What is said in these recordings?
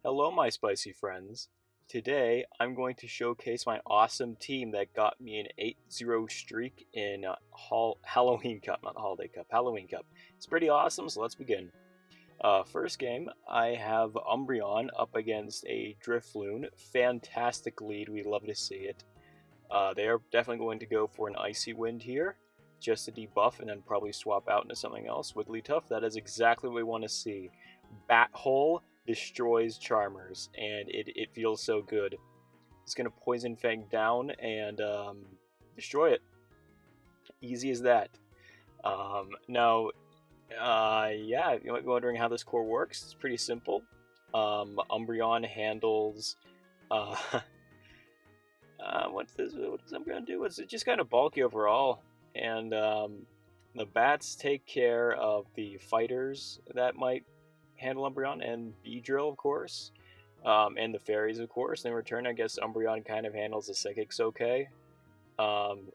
Hello, my spicy friends. Today, I'm going to showcase my awesome team that got me an 8-0 streak in Halloween Cup, not Holiday Cup, Halloween Cup. It's pretty awesome, so let's begin. First game, I have Umbreon up against a Drifloon. Fantastic lead, we love to see it. They are definitely going to go for an Icy Wind here, just to debuff and then probably swap out into something else. Wigglytuff, that is exactly what we want to see. BATHOLE destroys Charmers, and it feels so good. It's going to Poison Fang down and destroy it. Easy as that. Now, yeah, you might be wondering how this core works. It's pretty simple. Umbreon handles... what does Umbreon do? It's just kind of bulky overall, and the bats take care of the fighters that might handle Umbreon, and Beedrill, of course, and the fairies, of course. In return, I guess Umbreon kind of handles the psychics okay.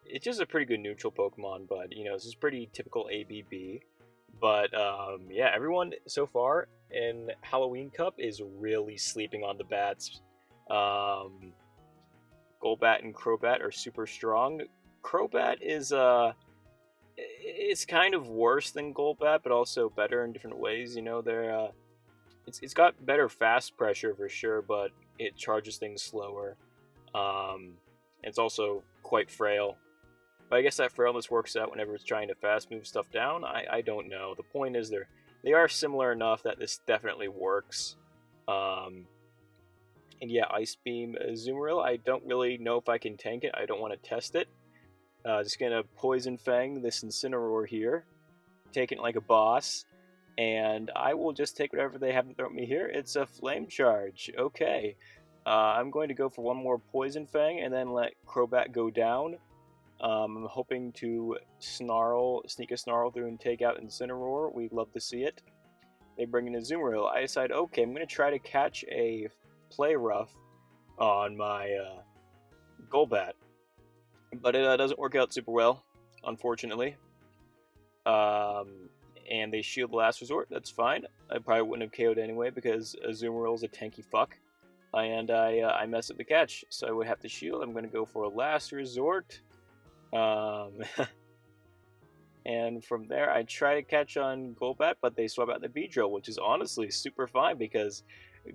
It's just a pretty good neutral Pokemon, but, you know, this is pretty typical ABB. But, yeah, everyone so far in Halloween Cup is really sleeping on the bats. Golbat and Crobat are super strong. Crobat is, it's kind of worse than Golbat, but also better in different ways. You know, it's got better fast pressure for sure, but it charges things slower. It's also quite frail. But I guess that frailness works out whenever it's trying to fast move stuff down. I don't know. The point is they are similar enough that this definitely works. And yeah, Ice Beam Azumarill, I don't really know if I can tank it. I don't want to test it. Just gonna Poison Fang this Incineroar here, take it like a boss, and I will just take whatever they haven't thrown me here. It's a Flame Charge. Okay, I'm going to go for one more Poison Fang and then let Crobat go down. I'm hoping to sneak a Snarl through and take out Incineroar. We'd love to see it. They bring in a Azumarill. I decide, okay, I'm gonna try to catch a Play Rough on my Golbat. But it doesn't work out super well, unfortunately. And they shield the last resort. That's fine. I probably wouldn't have KO'd anyway because Azumarill's a tanky fuck. And I mess up the catch, so I would have to shield. I'm going to go for a last resort. And from there, I try to catch on Golbat, but they swap out the Beedrill, which is honestly super fine because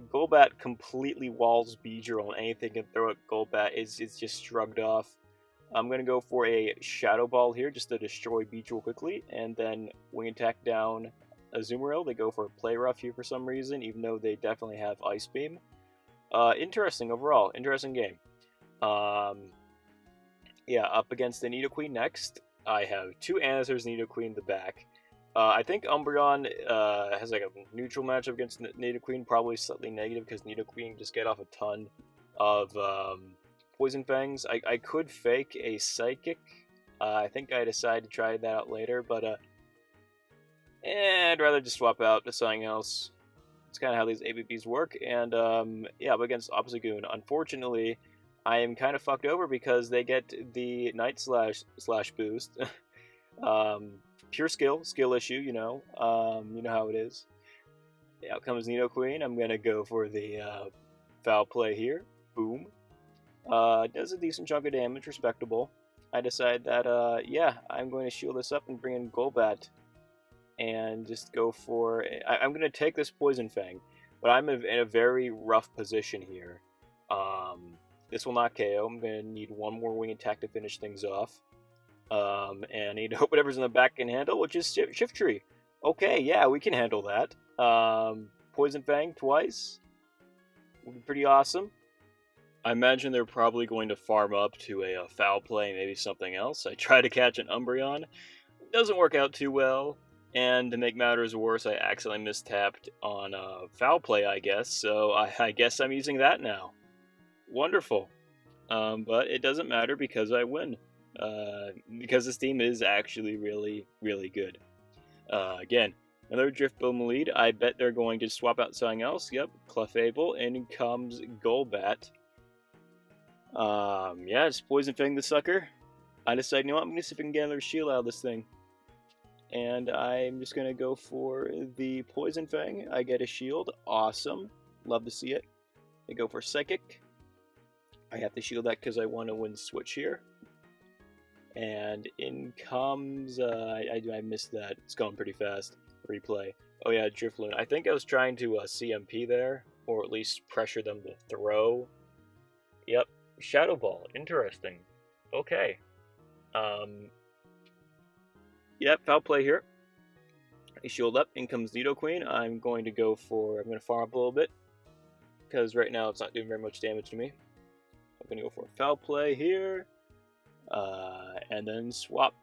Golbat completely walls Beedrill, and anything can throw at Golbat is just shrugged off. I'm going to go for a Shadow Ball here just to destroy Beedrill quickly, and then Wing Attack down Azumarill. They go for a Play Rough here for some reason, even though they definitely have Ice Beam. Interesting overall. Interesting game. Yeah, up against the Nidoqueen next. I have two Anasers Nidoqueen in the back. I think Umbreon has like a neutral matchup against Nidoqueen, probably slightly negative because Nidoqueen just get off a ton of Poison Fangs. I could fake a Psychic. I think I decided to try that out later, but I'd rather just swap out to something else. It's kind of how these ABBs work, and yeah, but against Obstagoon, unfortunately, I am kind of fucked over because they get the Night Slash boost. Pure skill issue, you know how it is. The outcome is Nidoqueen. I'm gonna go for the foul play here. Boom. Does a decent chunk of damage, respectable. I decide that, yeah, I'm going to shield this up and bring in Golbat. And just go for... I'm going to take this Poison Fang, but I'm in a very rough position here. This will not KO. I'm going to need one more Wing Attack to finish things off. And I need to hope whatever's in the back can handle, which is Shiftry. Okay, yeah, we can handle that. Poison Fang twice. Would be pretty awesome. I imagine they're probably going to farm up to a foul play, maybe something else. I try to catch an Umbreon. It doesn't work out too well. And to make matters worse, I accidentally mistapped on foul play, I guess. So I guess I'm using that now. Wonderful. But it doesn't matter because I win. Because this team is actually really, really good. Again, another Drifloon lead. I bet they're going to swap out something else. Yep, Clefable. In comes Golbat. Yeah, just Poison Fang the sucker. I decided, you know what, I'm going to see if I can get another shield out of this thing. And I'm just going to go for the Poison Fang. I get a shield. Awesome. Love to see it. They go for Psychic. I have to shield that because I want to win switch here. And in comes... I missed that. It's going pretty fast. Replay. Oh yeah, Drifloon. I think I was trying to CMP there, or at least pressure them to throw. Yep. Shadow Ball. Interesting. Okay. Yep, foul play here. I shield up. In comes Nidoqueen. I'm going to farm up a little bit, because right now it's not doing very much damage to me. I'm going to go for a foul play here. And then swap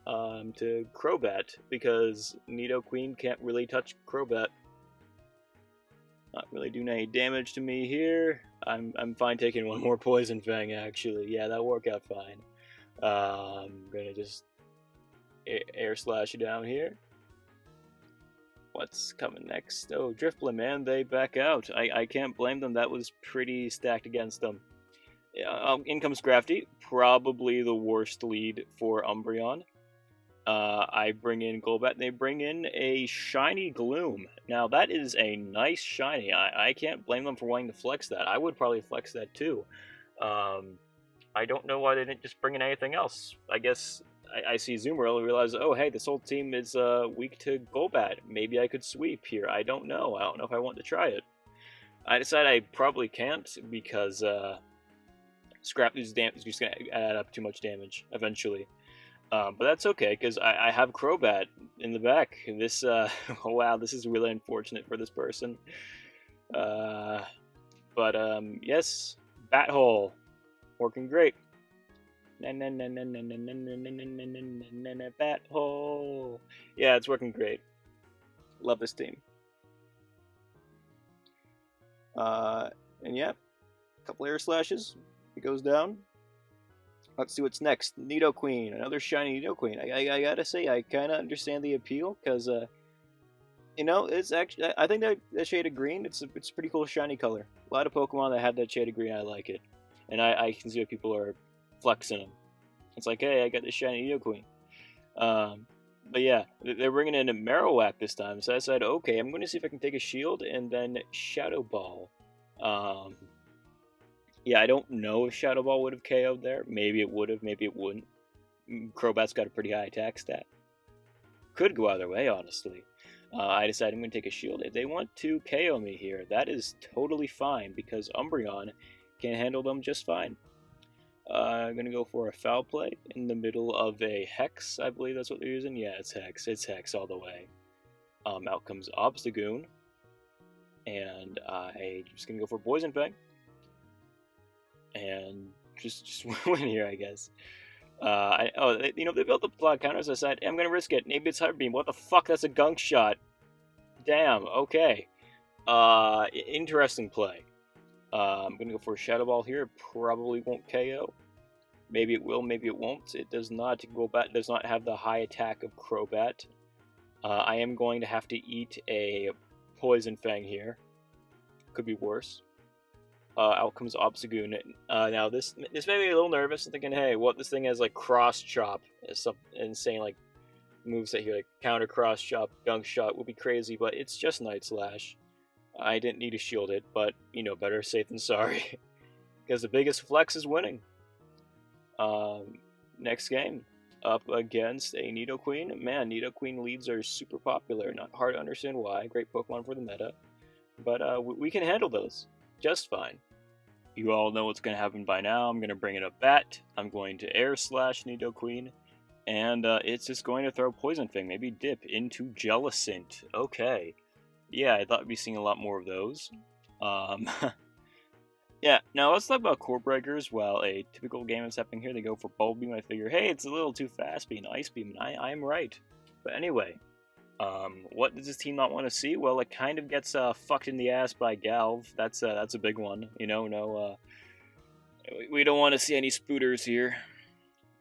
to Crobat, because Nidoqueen can't really touch Crobat. Not really doing any damage to me here. I'm fine taking one more Poison Fang, actually. Yeah, that'll work out fine. I'm gonna just air slash it down here. What's coming next? Oh, Drifblim, man, they back out. I can't blame them. That was pretty stacked against them. In comes Grafty, probably the worst lead for Umbreon. I bring in Golbat, and they bring in a shiny Gloom. Now, that is a nice shiny. I can't blame them for wanting to flex that. I would probably flex that too. I don't know why they didn't just bring in anything else. I guess I see Zoomer and realize, oh, hey, this whole team is weak to Golbat. Maybe I could sweep here. I don't know. I don't know if I want to try it. I decide I probably can't, because Scrap is just going to add up too much damage eventually. But that's okay, because I have Crobat in the back. This, wow, this is really unfortunate for this person. Yes, BATHOLE, working great. BATHOLE. Yeah, it's working great. Love this team. And yeah, a couple air slashes. It goes down. Let's see what's next. Nidoqueen, another shiny Nidoqueen. I gotta say, I kind of understand the appeal, because, you know, it's actually, I think that shade of green, it's a pretty cool shiny color. A lot of Pokemon that have that shade of green, I like it. And I can see what people are flexing them. It's like, hey, I got this shiny Nidoqueen. But yeah, they're bringing in a Marowak this time, so I said, okay, I'm going to see if I can take a shield and then Shadow Ball. Yeah, I don't know if Shadow Ball would have KO'd there. Maybe it would have, maybe it wouldn't. Crobat's got a pretty high attack stat. Could go either way, honestly. I decided I'm going to take a shield. If they want to KO me here, that is totally fine, because Umbreon can handle them just fine. I'm going to go for a foul play in the middle of a Hex, I believe that's what they're using. Yeah, it's Hex. It's Hex all the way. Out comes Obstagoon. And I'm just going to go for Poison Fang. And just win here, I guess. They built the block counters. I said, I'm going to risk it. Maybe it's Hyper Beam. What the fuck? That's a gunk shot. Damn, okay. Interesting play. I'm going to go for a Shadow Ball here. It probably won't KO. Maybe it will, maybe it won't. It does not. Golbat does not have the high attack of Crobat. I am going to have to eat a Poison Fang here. Could be worse. Out comes Obstagoon. Now this made me a little nervous. I'm thinking, hey, what, this thing has like Cross Chop, some insane like moves that here, like counter Cross Chop, Gunk Shot would be crazy, but it's just Night Slash. I didn't need to shield it, but you know, better safe than sorry, because the biggest flex is winning. Next game, up against a Nidoqueen. Man, Nidoqueen leads are super popular. Not hard to understand why. Great Pokemon for the meta, but we can handle those just fine. You all know what's going to happen by now. I'm going to bring in a bat. I'm going to air slash Nidoqueen. And it's just going to throw Poison Fang, maybe dip into Jellicent. Okay. Yeah, I thought we'd be seeing a lot more of those. Yeah, now let's talk about Core Breakers. While a typical game is happening here, they go for Bulb Beam. I figure, hey, it's a little too fast being Ice Beam, and I'm right. But anyway, what does this team not want to see? Well, it kind of gets fucked in the ass by Galv. That's a big one. You know, no, we don't want to see any spooters here.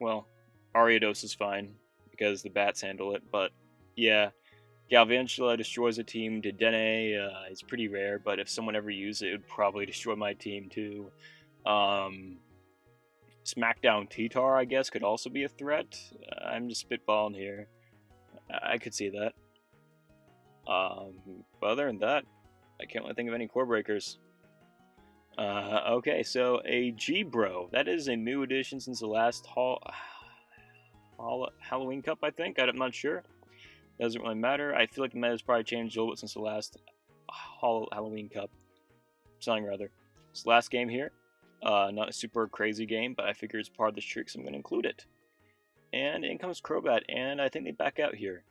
Well, Ariados is fine, because the bats handle it, but yeah, Galvantula destroys a team. Dedenne is pretty rare, but if someone ever used it, it would probably destroy my team too. Smackdown T-Tar, I guess, could also be a threat. I'm just spitballing here. I could see that. But other than that, I can't really think of any core breakers. Okay, so a G-Bro. That is a new addition since the last Halloween Cup, I think. I'm not sure. Doesn't really matter. I feel like the meta's probably changed a little bit since the last Halloween Cup. Something or other. It's the last game here. Not a super crazy game, but I figure it's part of the streak, so I'm going to include it. And in comes Crobat, and I think they back out here.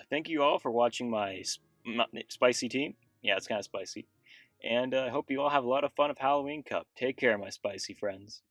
Thank you all for watching my spicy team. Yeah, it's kind of spicy. And I hope you all have a lot of fun of Halloween Cup. Take care, my spicy friends.